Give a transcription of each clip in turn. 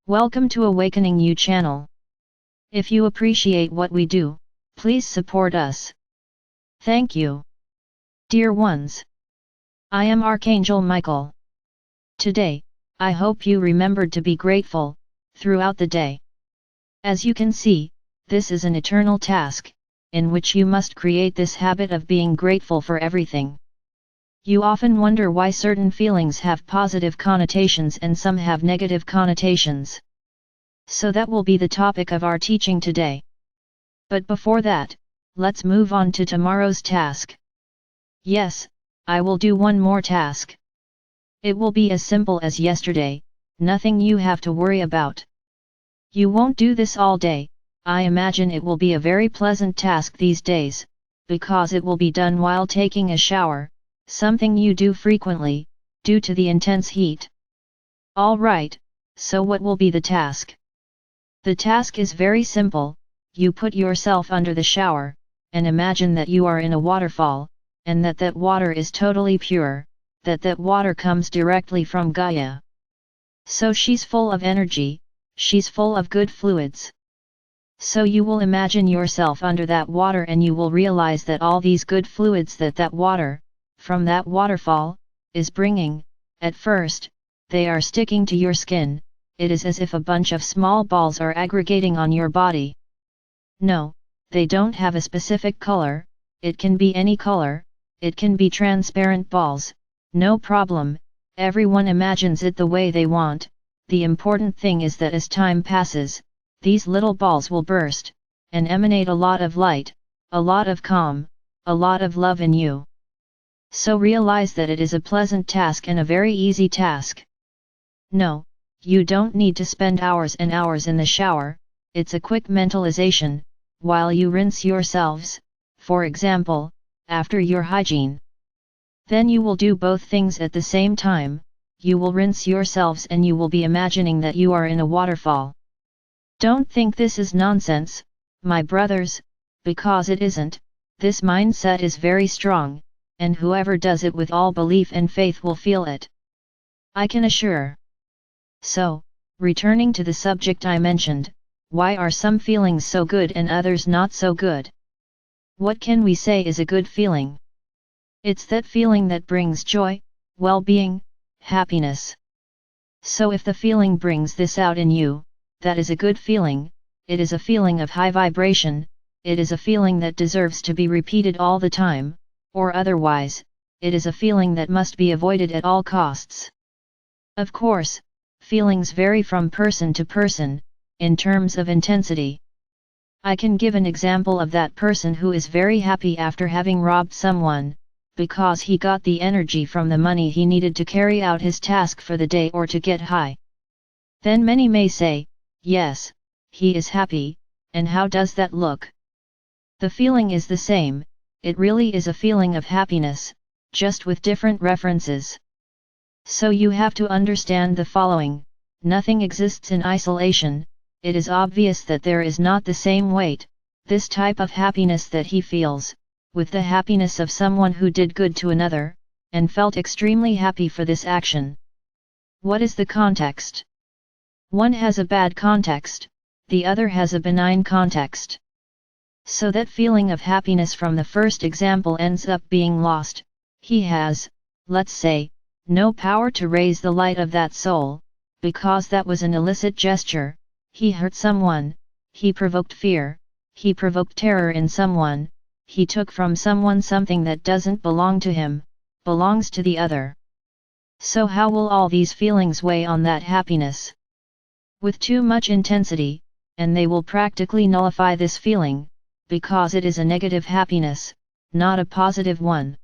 Welcome to Awakening You channel. If you appreciate what we do, please support us. Thank you. Dear ones, I am Archangel Michael. Today, I hope you remembered to be grateful throughout the day. As you can see, this is an eternal task, in which you must create this habit of being grateful for everything. You often wonder why certain feelings have positive connotations and some have negative connotations. So that will be the topic of our teaching today. But before that, let's move on to tomorrow's task. Yes, I will do one more task. It will be as simple as yesterday, nothing you have to worry about. You won't do this all day. I imagine it will be a very pleasant task these days, because it will be done while taking a shower, something you do frequently, due to the intense heat. Alright, so what will be the task? The task is very simple. You put yourself under the shower, and imagine that you are in a waterfall, and that water is totally pure, that water comes directly from Gaia. So she's full of energy, she's full of good fluids. So you will imagine yourself under that water and you will realize that all these good fluids that water, from that waterfall, is bringing, at first, they are sticking to your skin. It is as if a bunch of small balls are aggregating on your body. No, they don't have a specific color, it can be any color, it can be transparent balls, no problem, everyone imagines it the way they want. The important thing is that as time passes, these little balls will burst, and emanate a lot of light, a lot of calm, a lot of love in you. So realize that it is a pleasant task and a very easy task. No, you don't need to spend hours and hours in the shower, it's a quick mentalization, while you rinse yourselves, for example, after your hygiene. Then you will do both things at the same time, you will rinse yourselves and you will be imagining that you are in a waterfall. Don't think this is nonsense, my brothers, because it isn't. This mindset is very strong, and whoever does it with all belief and faith will feel it. I can assure. So, returning to the subject I mentioned, why are some feelings so good and others not so good? What can we say is a good feeling? It's that feeling that brings joy, well-being, happiness. So if the feeling brings this out in you, that is a good feeling, it is a feeling of high vibration, it is a feeling that deserves to be repeated all the time, or otherwise, it is a feeling that must be avoided at all costs. Of course, feelings vary from person to person, in terms of intensity. I can give an example of that person who is very happy after having robbed someone, because he got the energy from the money he needed to carry out his task for the day or to get high. Then many may say, yes, he is happy, and how does that look? The feeling is the same, it really is a feeling of happiness, just with different references. So you have to understand the following: nothing exists in isolation. It is obvious that there is not the same weight, this type of happiness that he feels, with the happiness of someone who did good to another, and felt extremely happy for this action. What is the context? One has a bad context, the other has a benign context. So that feeling of happiness from the first example ends up being lost. He has, let's say, no power to raise the light of that soul, because that was an illicit gesture, he hurt someone, he provoked fear, he provoked terror in someone, he took from someone something that doesn't belong to him, belongs to the other. So how will all these feelings weigh on that happiness? With too much intensity, and they will practically nullify this feeling, because it is a negative happiness, not a positive one.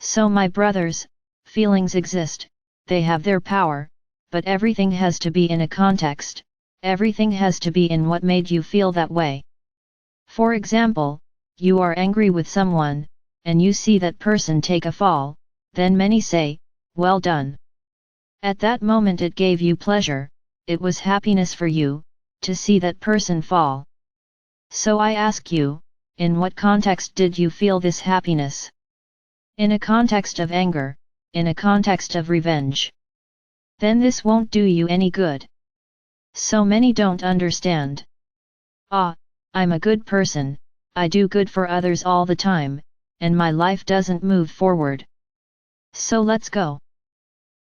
So my brothers, feelings exist, they have their power, but everything has to be in a context, everything has to be in what made you feel that way. For example, you are angry with someone, and you see that person take a fall, then many say, well done. At that moment it gave you pleasure, it was happiness for you, to see that person fall. So I ask you, in what context did you feel this happiness? In a context of anger, in a context of revenge. Then this won't do you any good. So many don't understand. Ah, I'm a good person, I do good for others all the time, and my life doesn't move forward. So let's go.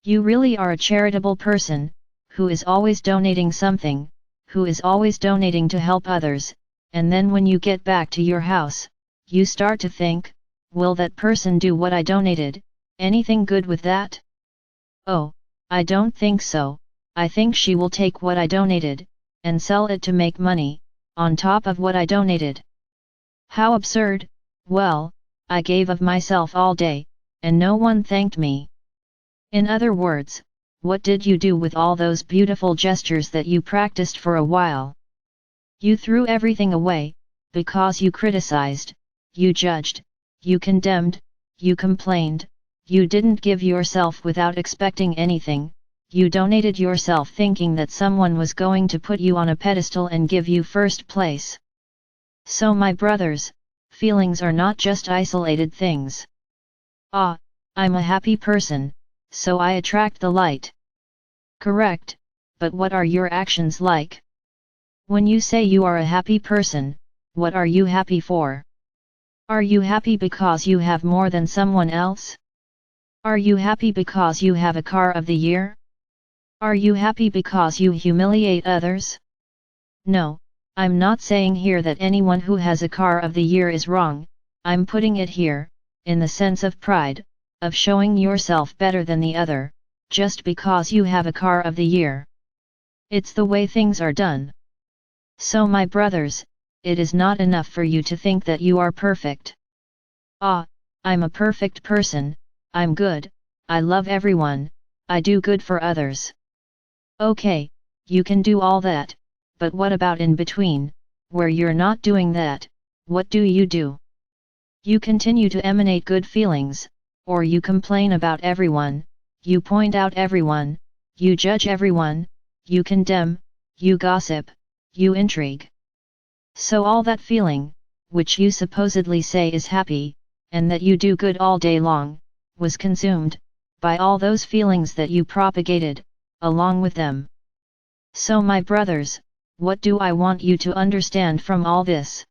You really are a charitable person, who is always donating something, who is always donating to help others, and then when you get back to your house, you start to think, will that person do what I donated, anything good with that? Oh, I don't think so, I think she will take what I donated, and sell it to make money, on top of what I donated. How absurd. Well, I gave of myself all day, and no one thanked me. In other words, what did you do with all those beautiful gestures that you practiced for a while? You threw everything away, because you criticized, you judged, you condemned, you complained, you didn't give yourself without expecting anything, you donated yourself thinking that someone was going to put you on a pedestal and give you first place. So my brothers, feelings are not just isolated things. Ah, I'm a happy person, so I attract the light. Correct, but what are your actions like? When you say you are a happy person, what are you happy for? Are you happy because you have more than someone else? Are you happy because you have a car of the year? Are you happy because you humiliate others? No, I'm not saying here that anyone who has a car of the year is wrong, I'm putting it here, in the sense of pride, of showing yourself better than the other, just because you have a car of the year. It's the way things are done. So my brothers, it is not enough for you to think that you are perfect. Ah, I'm a perfect person, I'm good, I love everyone, I do good for others. Okay, you can do all that, but what about in between, where you're not doing that, what do? You continue to emanate good feelings, or you complain about everyone, you point out everyone, you judge everyone, you condemn, you gossip, you intrigue. So all that feeling, which you supposedly say is happy, and that you do good all day long, was consumed, by all those feelings that you propagated, along with them. So my brothers, what do I want you to understand from all this?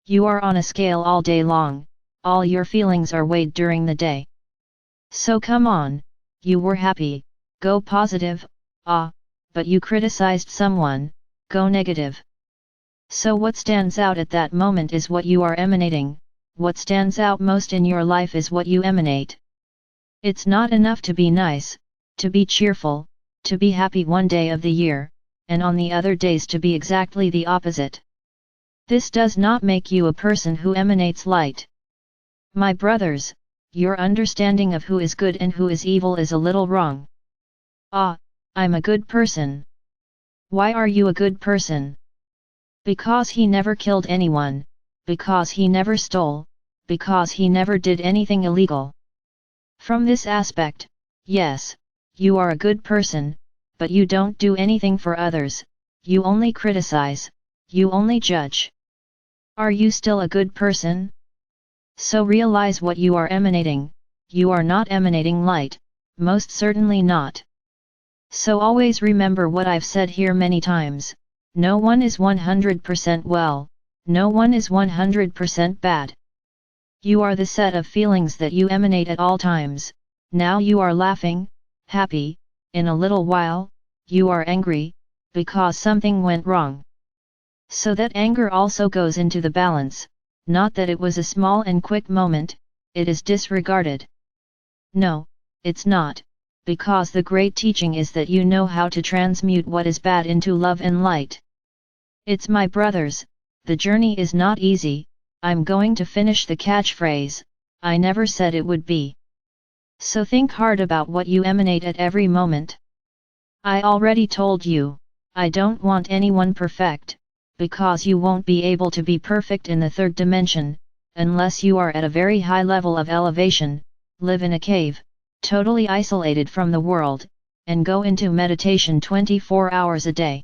You are on a scale all day long, all your feelings are weighed during the day. So come on, you were happy, go positive, but you criticized someone, go negative. So what stands out at that moment is what you are emanating, what stands out most in your life is what you emanate. It's not enough to be nice, to be cheerful, to be happy one day of the year, and on the other days to be exactly the opposite. This does not make you a person who emanates light. My brothers, your understanding of who is good and who is evil is a little wrong. Ah, I'm a good person. Why are you a good person? Because he never killed anyone, because he never stole, because he never did anything illegal. From this aspect, yes, you are a good person, but you don't do anything for others, you only criticize, you only judge. Are you still a good person? So realize what you are emanating, you are not emanating light, most certainly not. So always remember what I've said here many times, no one is 100% well, no one is 100% bad. You are the set of feelings that you emanate at all times, now you are laughing, happy, in a little while, you are angry, because something went wrong. So that anger also goes into the balance, not that it was a small and quick moment, it is disregarded. No, it's not, because the great teaching is that you know how to transmute what is bad into love and light. It's my brothers, the journey is not easy, I'm going to finish the catchphrase, I never said it would be. So think hard about what you emanate at every moment. I already told you, I don't want anyone perfect, because you won't be able to be perfect in the third dimension, unless you are at a very high level of elevation, live in a cave, totally isolated from the world, and go into meditation 24 hours a day,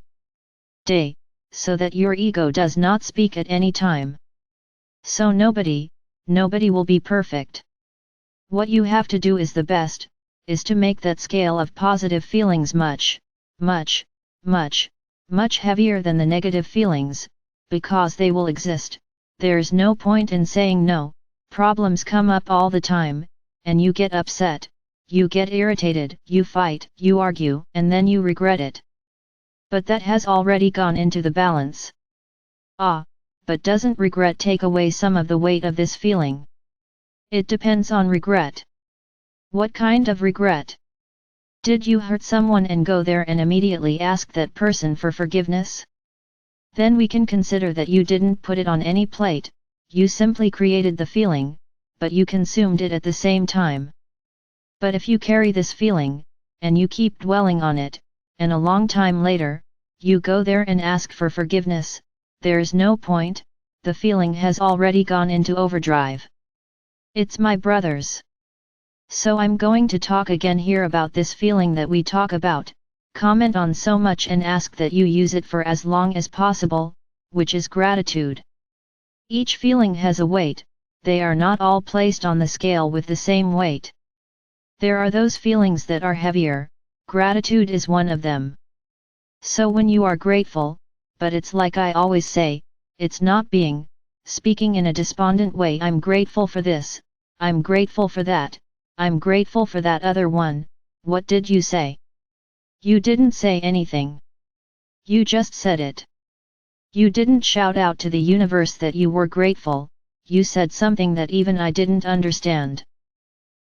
so that your ego does not speak at any time. So nobody will be perfect. What you have to do is the best, is to make that scale of positive feelings much, much heavier than the negative feelings, because they will exist. There's no point in saying no. Problems come up all the time, and you get upset, you get irritated, you fight, you argue, and then you regret it. But that has already gone into the balance. But doesn't regret take away some of the weight of this feeling? It depends on regret. What kind of regret? Did you hurt someone and go there and immediately ask that person for forgiveness? Then we can consider that you didn't put it on any plate, you simply created the feeling, but you consumed it at the same time. But if you carry this feeling, and you keep dwelling on it, and a long time later, you go there and ask for forgiveness, there's no point, the feeling has already gone into overdrive. It's my brothers. So I'm going to talk again here about this feeling that we talk about, comment on so much and ask that you use it for as long as possible, which is gratitude. Each feeling has a weight, they are not all placed on the scale with the same weight. There are those feelings that are heavier, gratitude is one of them. So when you are grateful, but it's like I always say, it's not speaking in a despondent way. I'm grateful for this, I'm grateful for that, I'm grateful for that other one. What did you say? You didn't say anything. You just said it. You didn't shout out to the universe that you were grateful, you said something that even I didn't understand.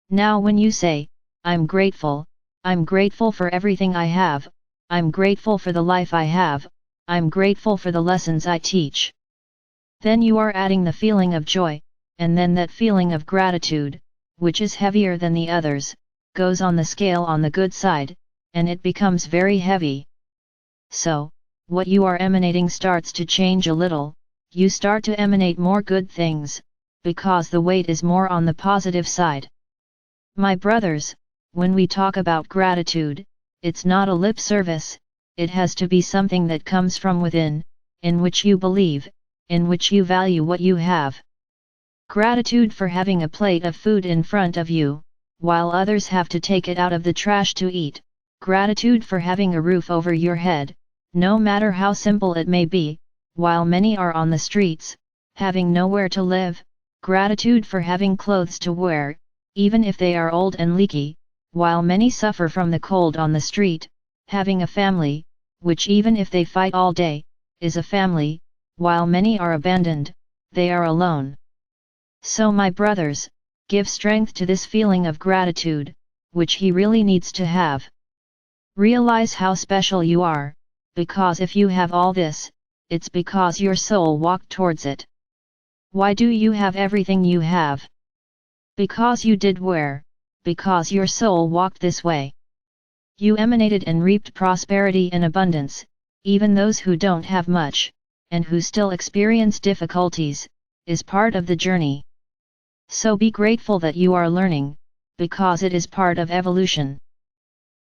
Now when you say, I'm grateful for everything I have, I'm grateful for the life I have, I'm grateful for the lessons I teach. Then you are adding the feeling of joy, and then that feeling of gratitude, which is heavier than the others, goes on the scale on the good side, and it becomes very heavy. So, what you are emanating starts to change a little, you start to emanate more good things, because the weight is more on the positive side. My brothers, when we talk about gratitude, it's not a lip service, it has to be something that comes from within, in which you believe, in which you value what you have. Gratitude for having a plate of food in front of you, while others have to take it out of the trash to eat. Gratitude for having a roof over your head, no matter how simple it may be, while many are on the streets, having nowhere to live. Gratitude for having clothes to wear, even if they are old and leaky, while many suffer from the cold on the street. Having a family, which even if they fight all day, is a family, while many are abandoned, they are alone. So my brothers, give strength to this feeling of gratitude, which he really needs to have. Realize how special you are, because if you have all this, it's because your soul walked towards it. Why do you have everything you have? Because you did where? Because your soul walked this way. You emanated and reaped prosperity and abundance, even those who don't have much, and who still experience difficulties, is part of the journey. So be grateful that you are learning, because it is part of evolution.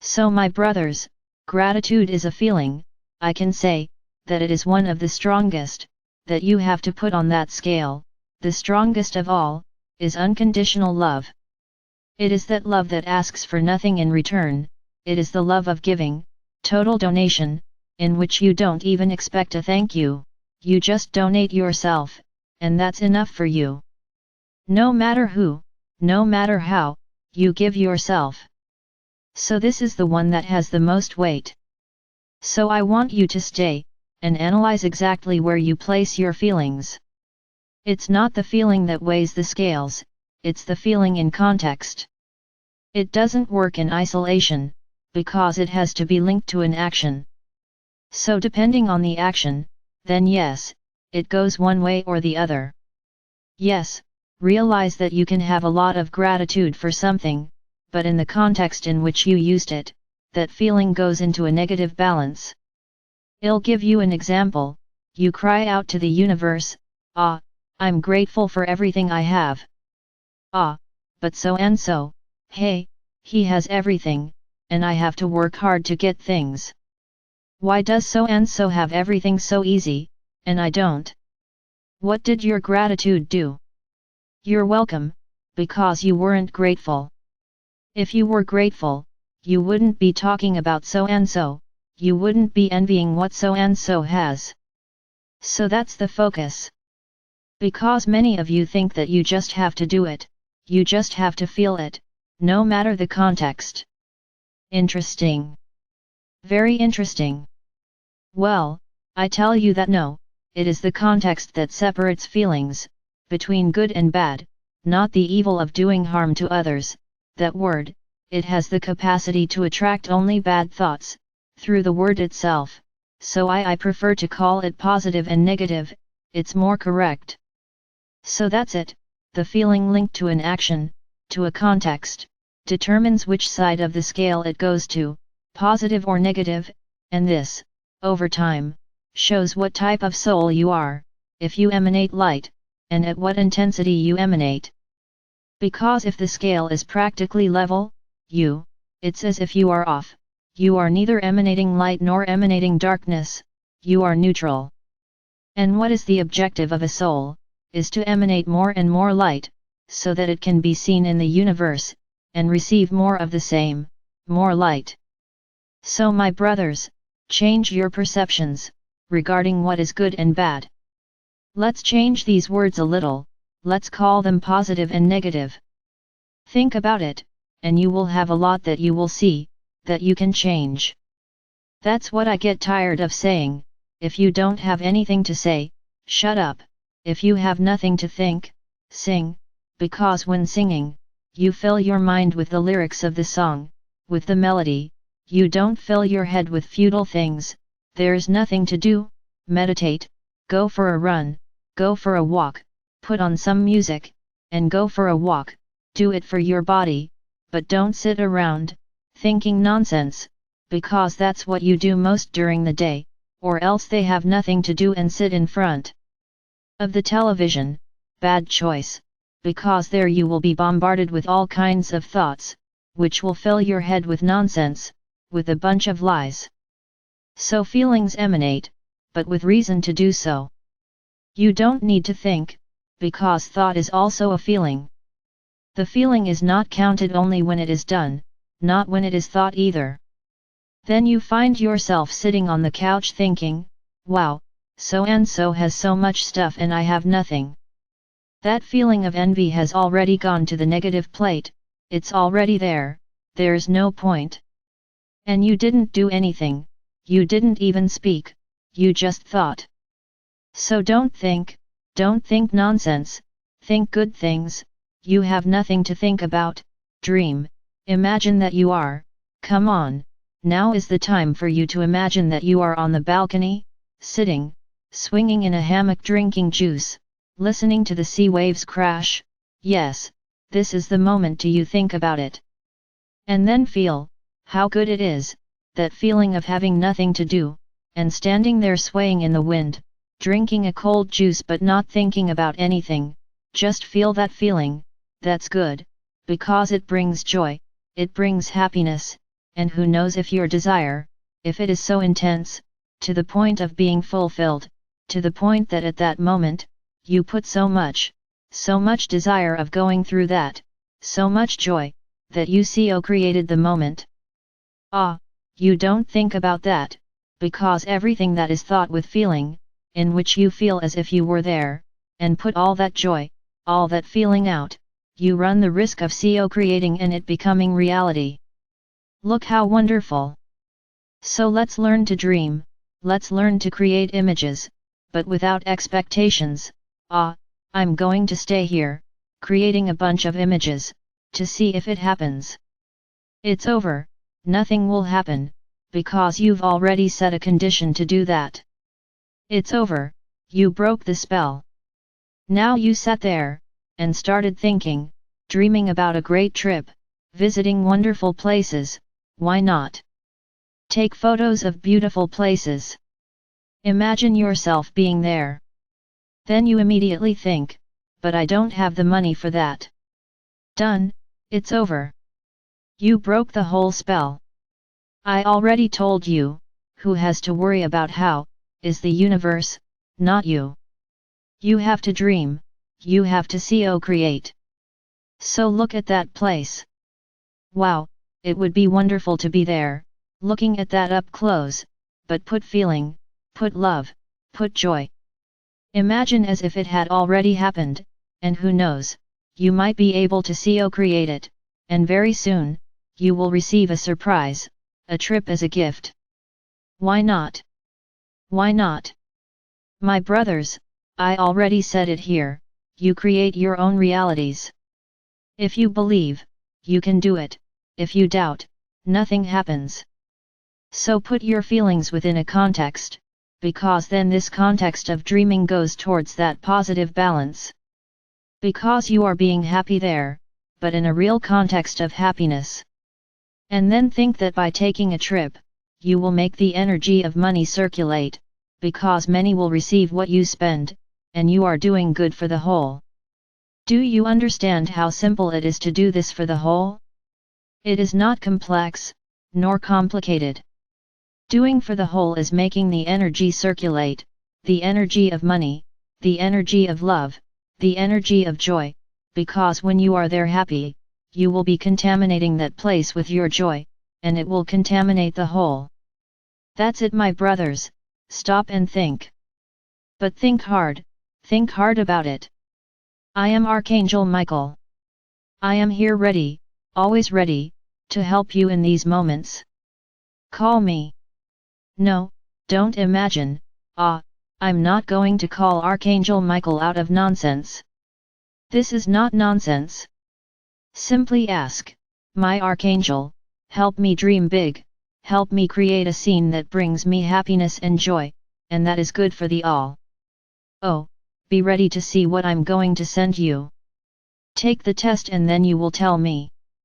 So my brothers, gratitude is a feeling, I can say, that it is one of the strongest, that you have to put on that scale. The strongest of all, is unconditional love. It is that love that asks for nothing in return, it is the love of giving, total donation, in which you don't even expect a thank you, you just donate yourself, and that's enough for you. No matter who, no matter how, you give yourself. So this is the one that has the most weight. So I want you to stay, and analyze exactly where you place your feelings. It's not the feeling that weighs the scales, it's the feeling in context. It doesn't work in isolation, because it has to be linked to an action. So depending on the action, then yes, it goes one way or the other. Yes, realize that you can have a lot of gratitude for something, but in the context in which you used it, that feeling goes into a negative balance. I'll give you an example. You cry out to the universe, I'm grateful for everything I have. But so and so, hey, he has everything, and I have to work hard to get things. Why does so and so have everything so easy, and I don't? What did your gratitude do? You're welcome, because you weren't grateful. If you were grateful, you wouldn't be talking about so and so, you wouldn't be envying what so and so has. So that's the focus. Because many of you think that you just have to do it, you just have to feel it, no matter the context. Interesting. Very interesting. Well, I tell you that no, it is the context that separates feelings, between good and bad, not the evil of doing harm to others. That word, it has the capacity to attract only bad thoughts, through the word itself, so I prefer to call it positive and negative, it's more correct. So that's it, the feeling linked to an action, to a context, determines which side of the scale it goes to, positive or negative, and this, over time, shows what type of soul you are, if you emanate light, and at what intensity you emanate. Because if the scale is practically level, it's as if you are off, you are neither emanating light nor emanating darkness, you are neutral. And what is the objective of a soul, is to emanate more and more light, so that it can be seen in the universe, and receive more of the same, more light. So my brothers, change your perceptions, regarding what is good and bad. Let's change these words a little, let's call them positive and negative. Think about it, and you will have a lot that you will see, that you can change. That's what I get tired of saying, if you don't have anything to say, shut up, if you have nothing to think, sing, because when singing, you fill your mind with the lyrics of the song, with the melody, you don't fill your head with futile things, there's nothing to do, meditate, go for a run, go for a walk, put on some music, and go for a walk, do it for your body, but don't sit around, thinking nonsense, because that's what you do most during the day, or else they have nothing to do and sit in front of the television, bad choice, because there you will be bombarded with all kinds of thoughts, which will fill your head with nonsense, with a bunch of lies. So feelings emanate, but with reason to do so. You don't need to think, because thought is also a feeling. The feeling is not counted only when it is done, not when it is thought either. Then you find yourself sitting on the couch thinking, wow, so and so has so much stuff and I have nothing. That feeling of envy has already gone to the negative plate, it's already there, there's no point. And you didn't do anything, you didn't even speak, you just thought. So don't think nonsense, think good things, you have nothing to think about, dream, imagine that you are, come on, now is the time for you to imagine that you are on the balcony, sitting, swinging in a hammock drinking juice, listening to the sea waves crash, yes, this is the moment to you think about it. And then feel, how good it is, that feeling of having nothing to do, and standing there swaying in the wind, drinking a cold juice but not thinking about anything, just feel that feeling, that's good, because it brings joy, it brings happiness, and who knows if your desire, if it is so intense, to the point of being fulfilled, to the point that at that moment, you put so much desire of going through that, so much joy, that you created the moment. Ah, you don't think about that, because everything that is thought with feeling, in which you feel as if you were there, and put all that joy, all that feeling out, you run the risk of creating and it becoming reality. Look how wonderful! So let's learn to dream, let's learn to create images, but without expectations. I'm going to stay here, creating a bunch of images, to see if it happens. It's over, nothing will happen, because you've already set a condition to do that. It's over, you broke the spell. Now you sat there, and started thinking, dreaming about a great trip, visiting wonderful places, why not? Take photos of beautiful places. Imagine yourself being there. Then you immediately think, but I don't have the money for that. Done, it's over. You broke the whole spell. I already told you, who has to worry about how, is the universe, not you. You have to dream, you have to create. So look at that place. Wow, it would be wonderful to be there, looking at that up close, but put feeling, put love, put joy. Imagine as if it had already happened, and who knows, you might be able to see or create it, and very soon, you will receive a surprise, a trip as a gift. Why not? Why not? My brothers, I already said it here, you create your own realities. If you believe, you can do it, if you doubt, nothing happens. So put your feelings within a context, because then this context of dreaming goes towards that positive balance. Because you are being happy there, but in a real context of happiness. And then think that by taking a trip, you will make the energy of money circulate, because many will receive what you spend, and you are doing good for the whole. Do you understand how simple it is to do this for the whole? It is not complex, nor complicated. Doing for the whole is making the energy circulate, the energy of money, the energy of love, the energy of joy, because when you are there happy, you will be contaminating that place with your joy, and it will contaminate the whole. That's it, my brothers, stop and think. But think hard about it. I am Archangel Michael. I am here ready, always ready, to help you in these moments. Call me. No, don't imagine, I'm not going to call Archangel Michael out of nonsense. This is not nonsense. Simply ask, my Archangel, help me dream big, help me create a scene that brings me happiness and joy, and that is good for the all. Oh, be ready to see what I'm going to send you. Take the test and then you will tell me.